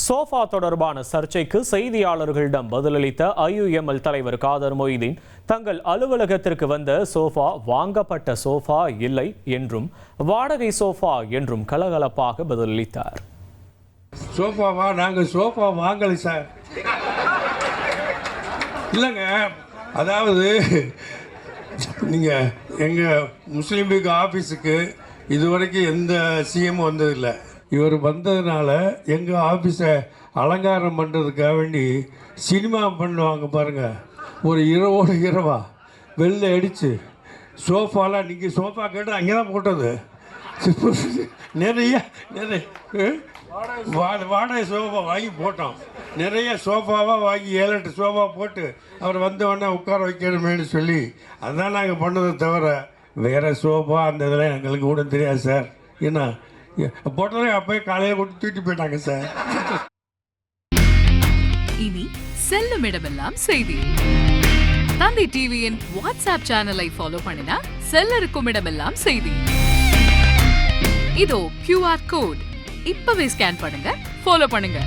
Sofa தொடர்பான சர்ச்சைக்கு செய்தியாளர்களிடம் பதிலளித்த IUML தலைவர் காதர் மொய்தீன் தங்கள் அலுவலகத்திற்கு வந்த சோஃபா வாங்கப்பட்ட சோஃபா இல்லை என்றும் வாடகை சோஃபா என்றும் கலகலப்பாக பதிலளித்தார். சோஃபாவா? நாங்கள் சோஃபா வாங்கலை சார். இல்லைங்க, அதாவது நீங்கள் எங்கள் முஸ்லீம் லீக் ஆஃபீஸுக்கு இதுவரைக்கும் எந்த சிஎம் வந்ததில்லை. இவர் வந்ததுனால எங்கள் ஆஃபீஸை அலங்காரம் பண்ணுறதுக்காக வேண்டி சினிமா பண்ணுவாங்க பாருங்கள், ஒரு இரவோடு இரவா வெளில அடித்து சோஃபாலாம் நீங்கள் சோஃபா கேட்டு அங்கே தான் போட்டது. நிறைய வாடகை சோஃபா வாங்கி போட்டோம். நிறைய சோஃபாவாக வாங்கி 7-8 சோஃபா போட்டு அவர் வந்தவொடனே உட்கார வைக்கணுமேனு சொல்லி அதான் நாங்கள் பண்ணதை தவிர வேறு சோஃபா அந்த இதெல்லாம் எங்களுக்கு கூட தெரியாது சார். ஏன்னா போட்டதே அப்போயே காலையில் கொண்டு தூக்கிட்டு போயிட்டாங்க சார். இனி செல்லும் இடமெல்லாம் செய்தி. தந்தை டிவியின் வாட்ஸ்அப் சேனலை ஃபாலோ பண்ணினா செல்ல இருக்கும் இடமெல்லாம் செய்தி. இதோ QR கோட் இப்பவே ஸ்கேன் பண்ணுங்க, ஃபாலோ பண்ணுங்க.